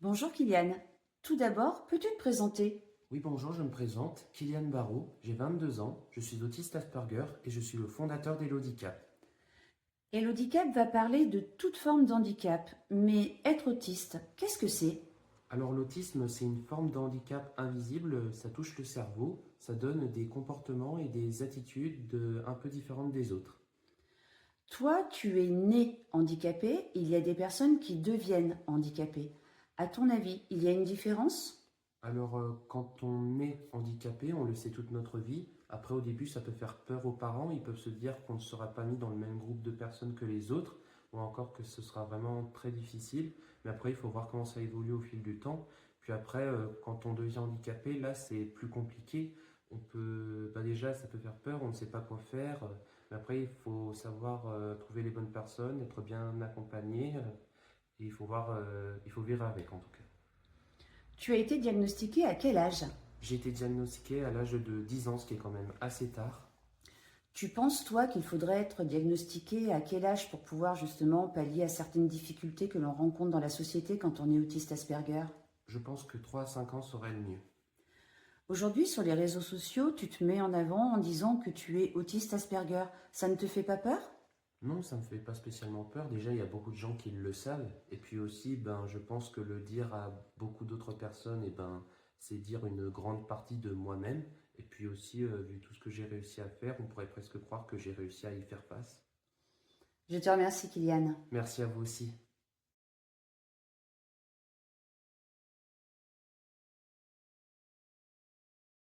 Bonjour Kylian. Tout d'abord, peux-tu te présenter? Oui, bonjour, je me présente, Kylian Barrault, j'ai 22 ans, je suis autiste Asperger et je suis le fondateur d'Elodicap. Elodicap va parler de toute forme d'handicap, mais être autiste, qu'est-ce que c'est? Alors l'autisme, c'est une forme de handicap invisible, ça touche le cerveau, ça donne des comportements et des attitudes un peu différentes des autres. Toi, tu es né handicapé, il y a des personnes qui deviennent handicapées. À ton avis, il y a une différence? Alors quand on est handicapé, on le sait toute notre vie. Après au début, ça peut faire peur aux parents, ils peuvent se dire qu'on ne sera pas mis dans le même groupe de personnes que les autres, ou encore que ce sera vraiment très difficile. Mais après, il faut voir comment ça évolue au fil du temps. Puis après, quand on devient handicapé, là, c'est plus compliqué. Déjà, ça peut faire peur, on ne sait pas quoi faire. Mais après, il faut savoir trouver les bonnes personnes, être bien accompagné. Et il faut vivre avec en tout cas. Tu as été diagnostiqué à quel âge? J'ai été diagnostiqué à l'âge de 10 ans, ce qui est quand même assez tard. Tu penses, toi, qu'il faudrait être diagnostiqué à quel âge pour pouvoir justement pallier à certaines difficultés que l'on rencontre dans la société quand on est autiste Asperger? Je pense que 3 à 5 ans serait le mieux. Aujourd'hui, sur les réseaux sociaux, tu te mets en avant en disant que tu es autiste Asperger. Ça ne te fait pas peur? Non, ça me fait pas spécialement peur. Déjà, il y a beaucoup de gens qui le savent. Et puis aussi, je pense que le dire à beaucoup d'autres personnes, c'est dire une grande partie de moi-même. Et puis aussi, vu tout ce que j'ai réussi à faire, on pourrait presque croire que j'ai réussi à y faire face. Je te remercie, Kylian. Merci à vous aussi.